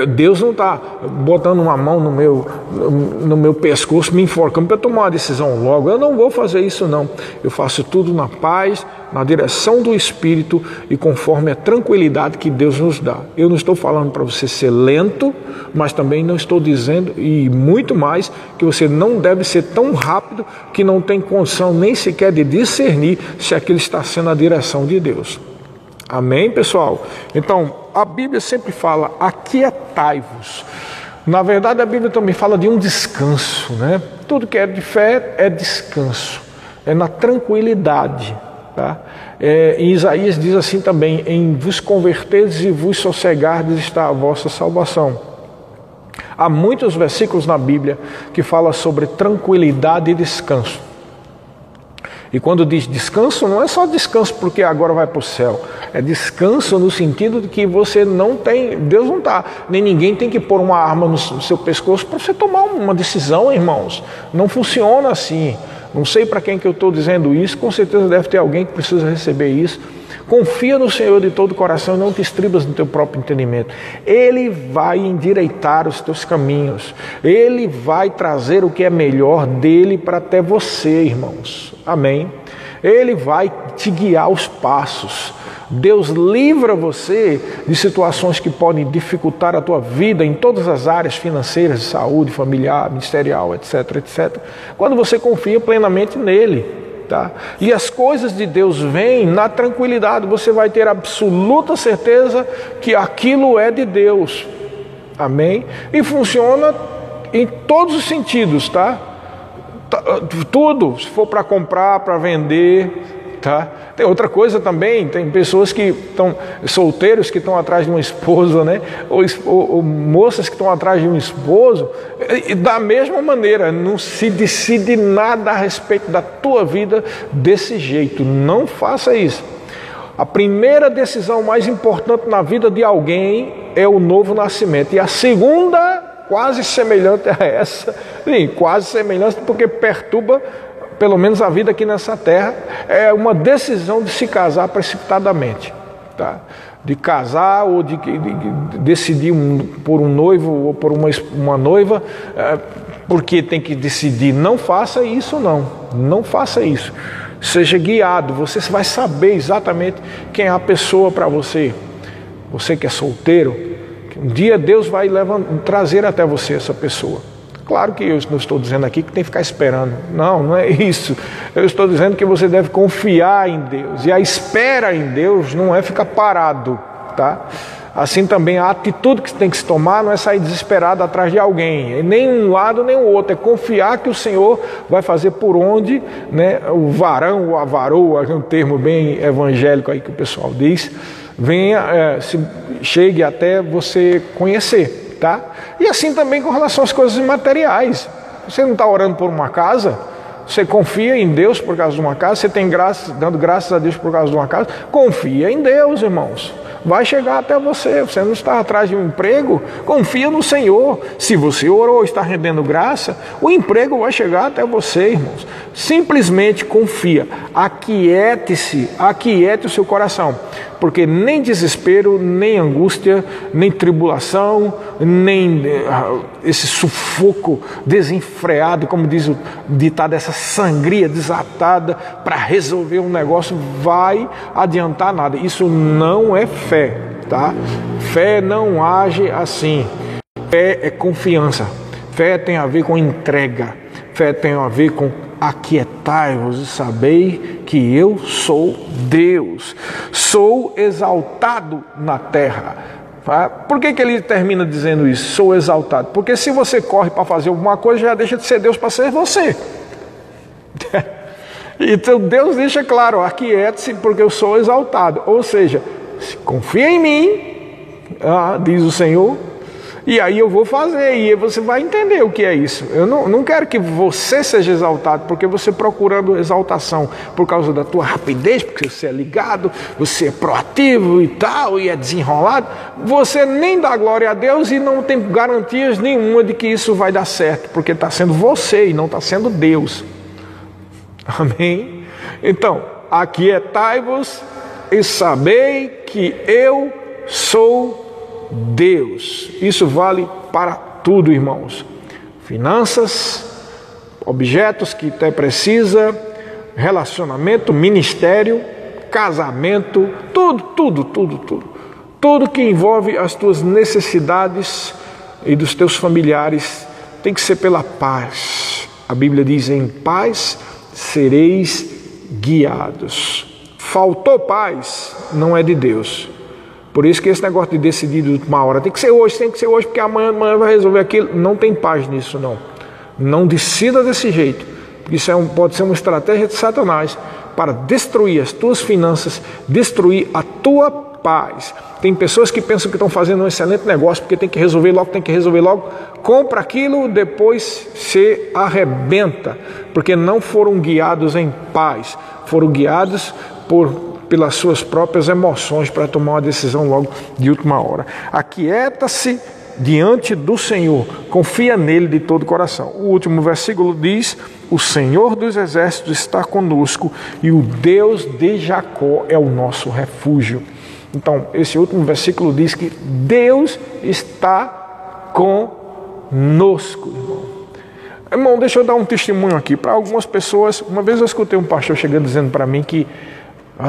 Deus não está botando uma mão no meu pescoço, me enforcando para eu tomar uma decisão logo. Eu não vou fazer isso, não. Eu faço tudo na paz, na direção do Espírito e conforme a tranquilidade que Deus nos dá. Eu não estou falando para você ser lento, mas também não estou dizendo, e muito mais, que você não deve ser tão rápido que não tem condição nem sequer de discernir se aquilo está sendo a direção de Deus. Amém, pessoal? Então, a Bíblia sempre fala, aquietai-vos. Na verdade, a Bíblia também fala de um descanso, né? Tudo que é de fé é descanso, é na tranquilidade, tá? Em Isaías diz assim também, em vos converterdes e vos sossegardes está a vossa salvação. Há muitos versículos na Bíblia que falam sobre tranquilidade e descanso. E quando diz descanso, não é só descanso porque agora vai para o céu. É descanso no sentido de que você não tem, Deus não está, nem ninguém tem que pôr uma arma no seu pescoço para você tomar uma decisão, irmãos. Não funciona assim. Não sei para quem que eu estou dizendo isso, com certeza deve ter alguém que precisa receber isso. Confia no Senhor de todo o coração e não te estribas no teu próprio entendimento. Ele vai endireitar os teus caminhos. Ele vai trazer o que é melhor dele para até você, irmãos. Amém? Ele vai te guiar os passos. Deus livra você de situações que podem dificultar a tua vida em todas as áreas financeiras, de saúde, familiar, ministerial, etc, etc. Quando você confia plenamente nele. Tá? E as coisas de Deus vêm na tranquilidade, você vai ter absoluta certeza que aquilo é de Deus. Amém? E funciona em todos os sentidos, tá? Tudo, se for para comprar, para vender, tá? Tem outra coisa também, tem pessoas que estão solteiros que estão atrás de uma esposa, né? Ou moças que estão atrás de um esposo, e da mesma maneira, não se decide nada a respeito da tua vida desse jeito. Não faça isso. A primeira decisão mais importante na vida de alguém é o novo nascimento. E a segunda, quase semelhante a essa, sim, quase semelhante porque perturba pelo menos a vida aqui nessa terra, é uma decisão de se casar precipitadamente, tá? De casar ou de decidir por um noivo ou por uma noiva, porque tem que decidir. Não faça isso, não faça isso. Seja guiado, você vai saber exatamente quem é a pessoa para você. Você que é solteiro, um dia Deus vai trazer até você essa pessoa. Claro que eu não estou dizendo aqui que tem que ficar esperando. Não é isso. Eu estou dizendo que você deve confiar em Deus. E a espera em Deus não é ficar parado, tá? Assim também a atitude que tem que se tomar não é sair desesperado atrás de alguém. Nem um lado nem o outro. É confiar que o Senhor vai fazer por onde, né, o varão ou a varoa, é um termo bem evangélico aí que o pessoal diz, chegue até você conhecer. Tá? E assim também com relação às coisas materiais. Você não está orando por uma casa? Você confia em Deus por causa de uma casa? Você tem dando graças a Deus por causa de uma casa? Confia em Deus, irmãos. Vai chegar até você. Você não está atrás de um emprego? Confia no Senhor. Se você orou e está rendendo graça, o emprego vai chegar até você, irmãos. Simplesmente confia. Aquiete-se, aquiete o seu coração. Porque nem desespero, nem angústia, nem tribulação, nem esse sufoco desenfreado, como diz o ditado, essa sangria desatada para resolver um negócio vai adiantar nada. Isso não é fé, tá? Fé não age assim. Fé é confiança. Fé tem a ver com entrega. Fé tem a ver com aquietai-vos e sabei que eu sou Deus, sou exaltado na terra. Por que ele termina dizendo isso? Sou exaltado. Porque se você corre para fazer alguma coisa, já deixa de ser Deus para ser você. Então Deus deixa claro, aquiete-se porque eu sou exaltado. Ou seja, confia em mim, diz o Senhor, E aí eu vou fazer, e você vai entender o que é isso. Eu não quero que você seja exaltado, porque você procurando exaltação por causa da tua rapidez, porque você é ligado, você é proativo e tal, e é desenrolado, você nem dá glória a Deus e não tem garantias nenhuma de que isso vai dar certo, porque está sendo você e não está sendo Deus. Amém? Então, aquietai-vos e sabei que eu sou Deus. Isso vale para tudo, irmãos. Finanças, objetos que você precisa, relacionamento, ministério, casamento, tudo que envolve as tuas necessidades e dos teus familiares tem que ser pela paz. A Bíblia diz: em paz sereis guiados. Faltou paz, não é de Deus. Por isso que esse negócio de decidir de última hora tem que ser hoje, porque amanhã vai resolver aquilo. Não tem paz nisso, não. Não decida desse jeito. Porque isso pode ser uma estratégia de Satanás para destruir as tuas finanças, destruir a tua paz. Tem pessoas que pensam que estão fazendo um excelente negócio porque tem que resolver logo. Compra aquilo, depois se arrebenta, porque não foram guiados em paz, foram guiados pelas suas próprias emoções para tomar uma decisão logo de última hora. Aquieta-se diante do Senhor, confia nele de todo o coração. O último versículo diz: o Senhor dos exércitos está conosco e o Deus de Jacó é o nosso refúgio. Então, esse último versículo diz que Deus está conosco, irmão. Irmão, deixa eu dar um testemunho aqui para algumas pessoas. Uma vez eu escutei um pastor chegando dizendo para mim que: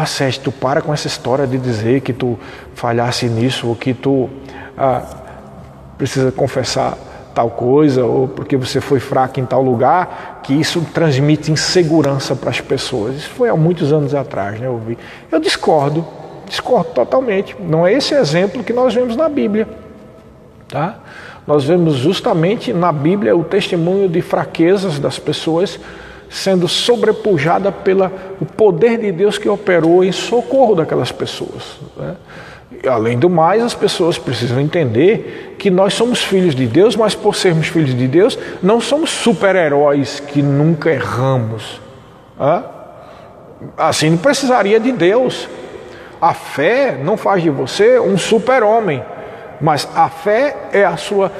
Sérgio, tu para com essa história de dizer que tu falhasse nisso, ou que tu precisa confessar tal coisa, ou porque você foi fraco em tal lugar, que isso transmite insegurança para as pessoas. Isso foi há muitos anos atrás, né? Eu discordo totalmente. Não é esse exemplo que nós vemos na Bíblia, tá? Nós vemos justamente na Bíblia o testemunho de fraquezas das pessoas sendo sobrepujada pelo poder de Deus que operou em socorro daquelas pessoas, né? E, além do mais, as pessoas precisam entender que nós somos filhos de Deus, mas por sermos filhos de Deus, não somos super-heróis que nunca erramos. Assim não precisaria de Deus. A fé não faz de você um super-homem, mas a fé é a sua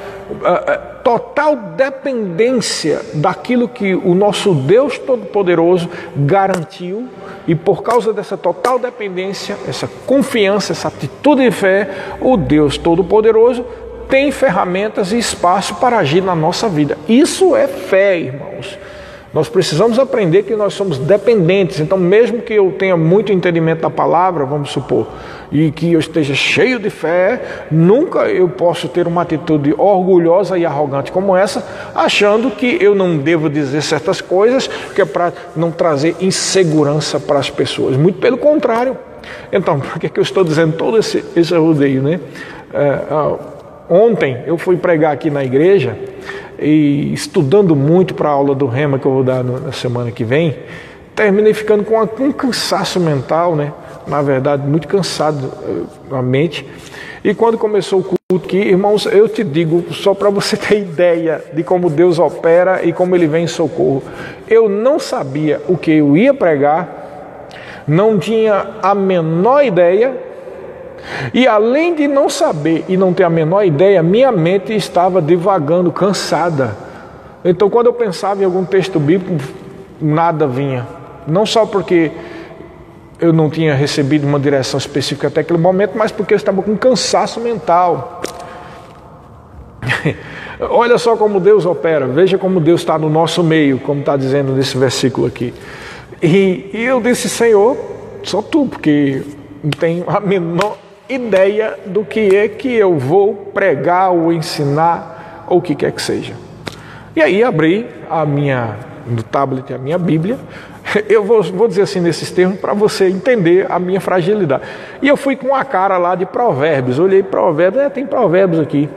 total dependência daquilo que o nosso Deus Todo-Poderoso garantiu, e por causa dessa total dependência, essa confiança, essa atitude de fé, o Deus Todo-Poderoso tem ferramentas e espaço para agir na nossa vida. Isso é fé, irmãos. Nós precisamos aprender que nós somos dependentes. Então, mesmo que eu tenha muito entendimento da palavra, vamos supor, e que eu esteja cheio de fé, nunca eu posso ter uma atitude orgulhosa e arrogante como essa, achando que eu não devo dizer certas coisas, que é para não trazer insegurança para as pessoas. Muito pelo contrário. Então, por que eu estou dizendo todo esse rodeio, né? Ontem eu fui pregar aqui na igreja, e estudando muito para a aula do Rema que eu vou dar na semana que vem, terminei ficando com um cansaço mental, né? Na verdade, muito cansado na mente. E quando começou o culto aqui, irmãos, eu te digo, só para você ter ideia de como Deus opera e como Ele vem em socorro. Eu não sabia o que eu ia pregar, não tinha a menor ideia. E além de não saber e não ter a menor ideia, minha mente estava divagando, cansada. Então, quando eu pensava em algum texto bíblico, nada vinha. Não só porque eu não tinha recebido uma direção específica até aquele momento, mas porque eu estava com cansaço mental. Olha só como Deus opera, veja como Deus está no nosso meio, como está dizendo nesse versículo aqui. E eu disse: Senhor, só Tu, porque não tenho a menor ideia do que é que eu vou pregar ou ensinar ou o que quer que seja. E aí abri no tablet a minha Bíblia. Eu vou dizer assim nesses termos para você entender a minha fragilidade. E eu fui com a cara lá de Provérbios. Olhei Provérbios, tem Provérbios aqui.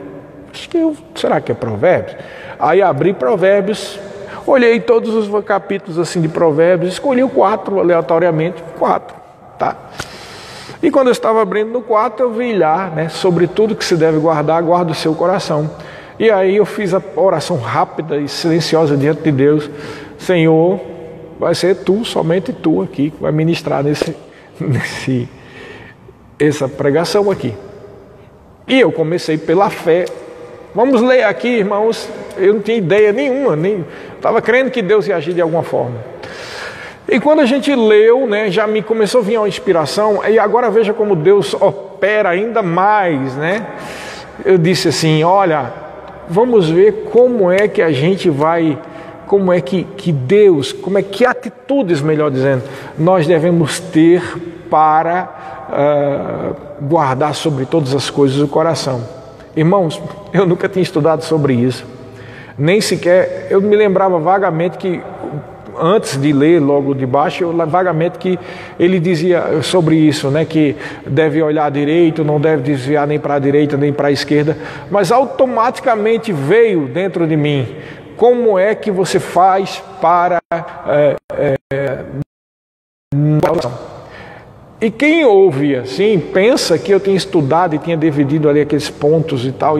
Será que é Provérbios? Aí abri Provérbios, olhei todos os capítulos assim de Provérbios, escolhi 4 aleatoriamente, 4, tá? E quando eu estava abrindo no quarto, eu vi lá, né, sobre tudo que se deve guardar, guarda o seu coração. E aí eu fiz a oração rápida e silenciosa diante de Deus. Senhor, vai ser tu, somente tu aqui, que vai ministrar essa pregação aqui. E eu comecei pela fé. Vamos ler aqui, irmãos. Eu não tinha ideia nenhuma, nem estava crendo que Deus ia agir de alguma forma. E quando a gente leu, né, já me começou a vir uma inspiração. E agora veja como Deus opera ainda mais, né? Eu disse assim, olha, vamos ver como é que a gente vai, como é que Deus, como é que atitudes, melhor dizendo, nós devemos ter para guardar sobre todas as coisas o coração. Irmãos, eu nunca tinha estudado sobre isso, nem sequer, eu me lembrava vagamente que, antes de ler logo de baixo, vagamente que ele dizia sobre isso, né, que deve olhar direito, não deve desviar nem para a direita nem para a esquerda, mas automaticamente veio dentro de mim, como é que você faz para e quem ouve assim, pensa que eu tinha estudado e tinha dividido ali aqueles pontos e tal,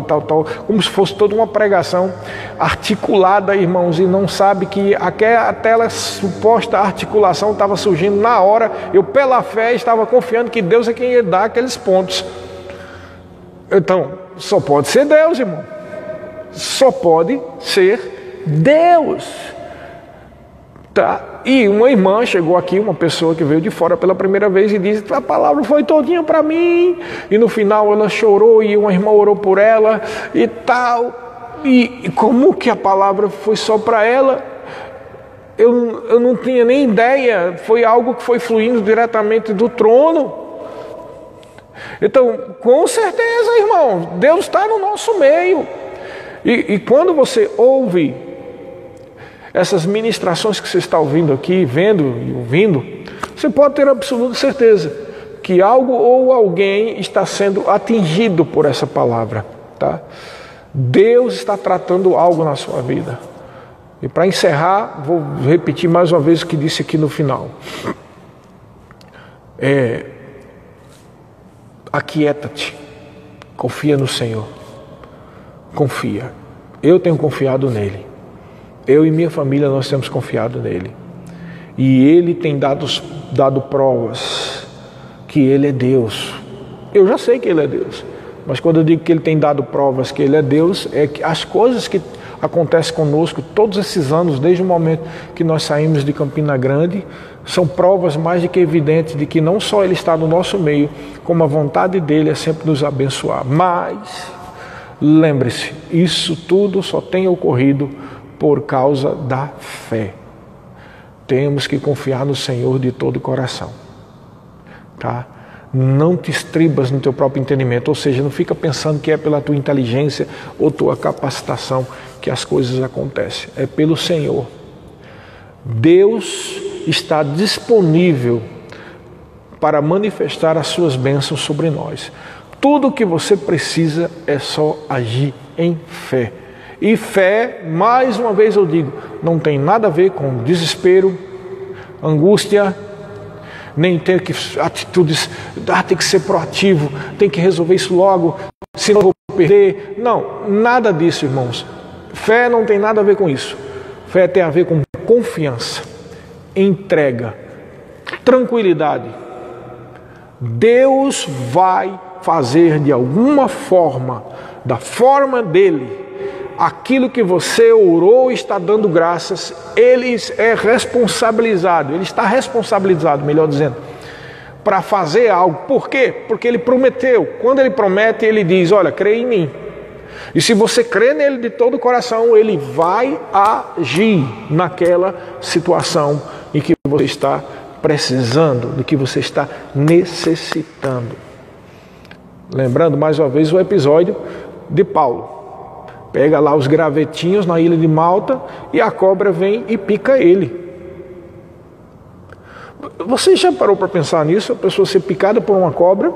como se fosse toda uma pregação articulada, irmãos, e não sabe que aquela suposta articulação estava surgindo na hora. Eu, pela fé, estava confiando que Deus é quem ia dar aqueles pontos. Então, só pode ser Deus, irmão. Só pode ser Deus. Tá? E uma irmã chegou aqui, uma pessoa que veio de fora pela primeira vez e disse, a palavra foi todinha para mim, e no final ela chorou e uma irmã orou por ela e tal, e como que a palavra foi só para ela? Eu não tinha nem ideia, foi algo que foi fluindo diretamente do trono. Então, com certeza, irmão, Deus está no nosso meio, e quando você ouve essas ministrações que você está ouvindo aqui, vendo e ouvindo, você pode ter absoluta certeza que algo ou alguém está sendo atingido por essa palavra, tá? Deus está tratando algo na sua vida. E para encerrar, vou repetir mais uma vez o que disse aqui no final. Aquieta-te, confia no Senhor, confia. Eu tenho confiado nele. Eu e minha família, nós temos confiado nele. E ele tem dado provas que ele é Deus. Eu já sei que ele é Deus. Mas quando eu digo que ele tem dado provas que ele é Deus, é que as coisas que acontecem conosco todos esses anos, desde o momento que nós saímos de Campina Grande, são provas mais do que evidentes de que não só ele está no nosso meio, como a vontade dele é sempre nos abençoar. Mas, lembre-se, isso tudo só tem ocorrido por causa da fé. Temos que confiar no Senhor de todo o coração, tá? Não te estribas no teu próprio entendimento, ou seja, não fica pensando que é pela tua inteligência ou tua capacitação que as coisas acontecem. É pelo Senhor. Deus está disponível para manifestar as suas bênçãos sobre nós. Tudo o que você precisa é só agir em fé. E fé, mais uma vez eu digo, não tem nada a ver com desespero, angústia, nem ter que atitudes, tem que ser proativo, tem que resolver isso logo, senão eu vou perder. Não, nada disso, irmãos. Fé não tem nada a ver com isso. Fé tem a ver com confiança, entrega, tranquilidade. Deus vai fazer de alguma forma, da forma dele, aquilo que você orou e está dando graças, ele é responsabilizado, ele está responsabilizado, melhor dizendo, para fazer algo. Por quê? Porque ele prometeu. Quando ele promete, ele diz, olha, crê em mim. E se você crê nele de todo o coração, ele vai agir naquela situação em que você está precisando, de que você está necessitando. Lembrando mais uma vez o episódio de Paulo. Pega lá os gravetinhos na ilha de Malta e a cobra vem e pica ele. Você já parou para pensar nisso? A pessoa ser picada por uma cobra?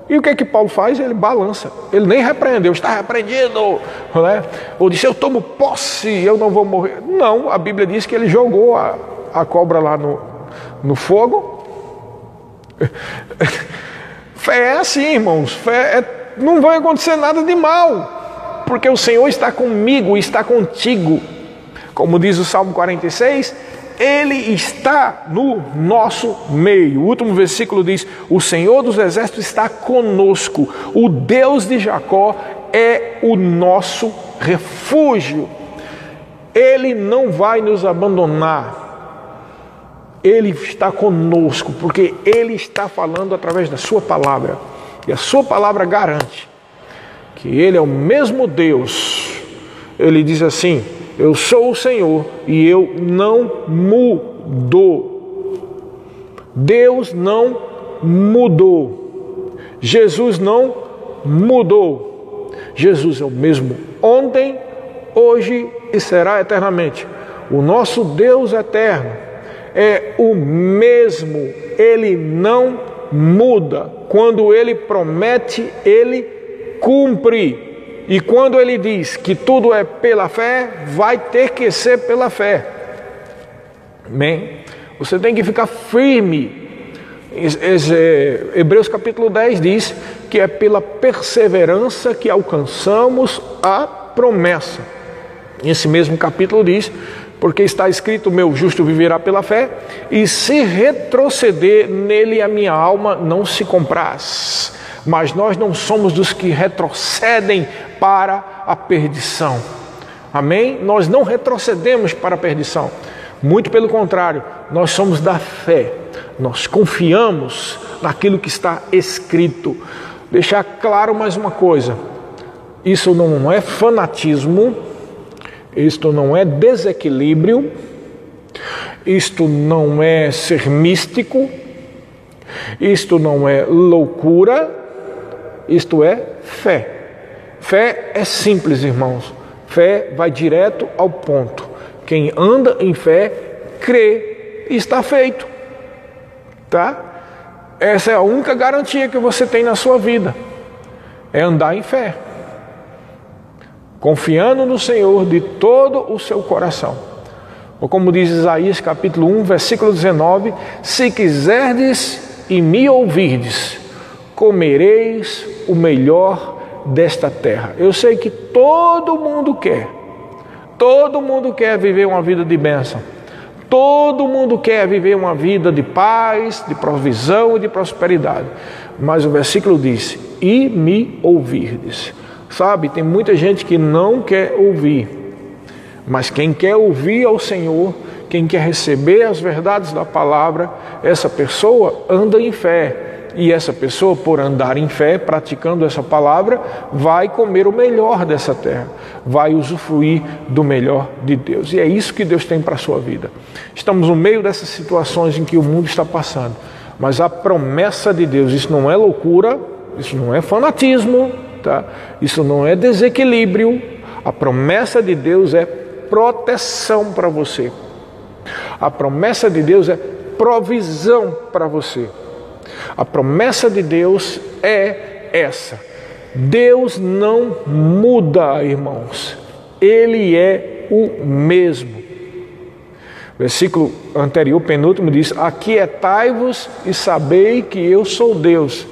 E o que é que Paulo faz? Ele balança. Ele nem repreendeu, está repreendido, né? Ou disse, eu tomo posse, eu não vou morrer. Não, a Bíblia diz que ele jogou a cobra lá no fogo. Fé é assim, irmãos, não vai acontecer nada de mal, porque o Senhor está comigo, está contigo. Como diz o Salmo 46, Ele está no nosso meio. O último versículo diz: o Senhor dos exércitos está conosco, o Deus de Jacó é o nosso refúgio. Ele não vai nos abandonar. Ele está conosco, porque Ele está falando através da sua palavra. E a sua palavra garante que Ele é o mesmo Deus. Ele diz assim: eu sou o Senhor e eu não mudo. Deus não mudou. Jesus não mudou. Jesus é o mesmo ontem, hoje e será eternamente. O nosso Deus eterno é o mesmo, Ele não muda. Quando Ele promete, Ele cumpre. E quando Ele diz que tudo é pela fé, vai ter que ser pela fé. Amém? Você tem que ficar firme. Hebreus capítulo 10 diz que é pela perseverança que alcançamos a promessa. Esse mesmo capítulo diz: porque está escrito, meu justo viverá pela fé, e se retroceder nele a minha alma não se compraz. Mas nós não somos dos que retrocedem para a perdição. Amém? Nós não retrocedemos para a perdição. Muito pelo contrário, nós somos da fé. Nós confiamos naquilo que está escrito. Deixar claro mais uma coisa: isso não é fanatismo, isto não é desequilíbrio, isto não é ser místico, isto não é loucura, isto é fé. Fé é simples, irmãos. Fé vai direto ao ponto. Quem anda em fé, crê e está feito. Tá? Essa é a única garantia que você tem na sua vida. É andar em fé, confiando no Senhor de todo o seu coração. Ou como diz Isaías capítulo 1, versículo 19: se quiserdes e me ouvirdes, comereis o melhor desta terra. Eu sei que todo mundo quer viver uma vida de bênção. Todo mundo quer viver uma vida de paz, de provisão e de prosperidade. Mas o versículo diz: e me ouvirdes. Sabe, tem muita gente que não quer ouvir. Mas quem quer ouvir ao Senhor, quem quer receber as verdades da palavra, essa pessoa anda em fé. E essa pessoa, por andar em fé, praticando essa palavra, vai comer o melhor dessa terra, vai usufruir do melhor de Deus. E é isso que Deus tem para a sua vida. Estamos no meio dessas situações em que o mundo está passando, mas a promessa de Deus, isso não é loucura, isso não é fanatismo, tá? Isso não é desequilíbrio. A promessa de Deus é proteção para você. A promessa de Deus é provisão para você. A promessa de Deus é essa: Deus não muda, irmãos. Ele é o mesmo. Versículo anterior, penúltimo, diz: aquietai-vos e sabei que eu sou Deus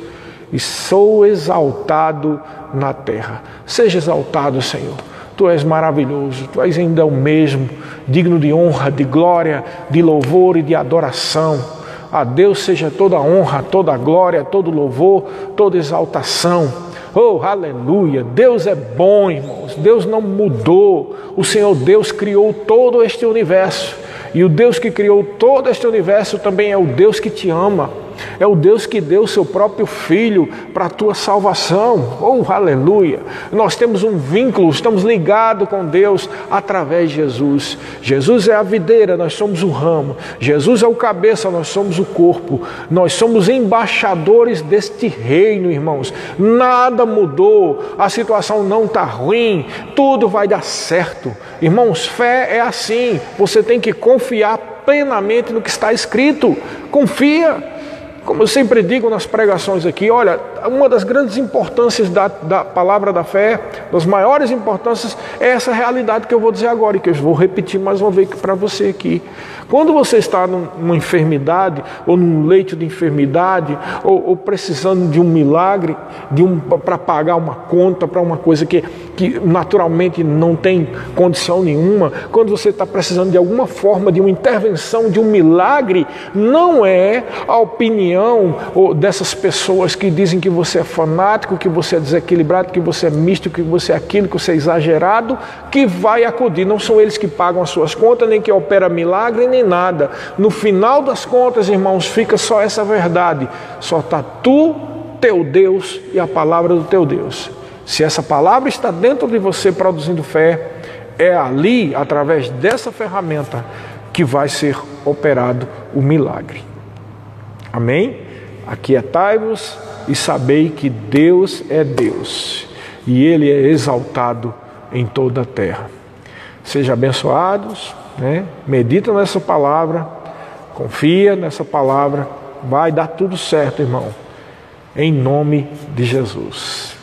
e sou exaltado na terra. Seja exaltado, Senhor. Tu és maravilhoso, Tu és ainda o mesmo, digno de honra, de glória, de louvor e de adoração. A Deus seja toda a honra, toda a glória, todo louvor, toda exaltação. Oh, aleluia! Deus é bom, irmãos. Deus não mudou. O Senhor Deus criou todo este universo. E o Deus que criou todo este universo também é o Deus que te ama. É o Deus que deu o seu próprio Filho para a tua salvação. Oh, aleluia! Nós temos um vínculo, estamos ligados com Deus através de Jesus. Jesus é a videira, nós somos o ramo. Jesus é o cabeça, nós somos o corpo. Nós somos embaixadores deste reino, irmãos. Nada mudou, a situação não está ruim, tudo vai dar certo. Irmãos, fé é assim, você tem que confiar plenamente no que está escrito. Confia. Como eu sempre digo nas pregações aqui, olha, uma das grandes importâncias da palavra da fé, das maiores importâncias, é essa realidade que eu vou dizer agora e que eu vou repetir mais uma vez para você aqui. Quando você está numa enfermidade, ou num leito de enfermidade, ou precisando de um milagre, para pagar uma conta, para uma coisa que naturalmente não tem condição nenhuma, quando você está precisando de alguma forma de uma intervenção, de um milagre, não é a opinião dessas pessoas que dizem que você é fanático, que você é desequilibrado, que você é místico, que você é aquilo, que você é exagerado, que vai acudir. Não são eles que pagam as suas contas, nem que opera milagre, nem nada. No final das contas, irmãos, fica só essa verdade. Só está tu, teu Deus e a palavra do teu Deus. Se essa palavra está dentro de você produzindo fé, é ali, através dessa ferramenta, que vai ser operado o milagre. Amém? Aquietai-vos e sabei que Deus é Deus e Ele é exaltado em toda a terra. Sejam abençoados, né? Medita nessa palavra, confia nessa palavra, vai dar tudo certo, irmão, em nome de Jesus.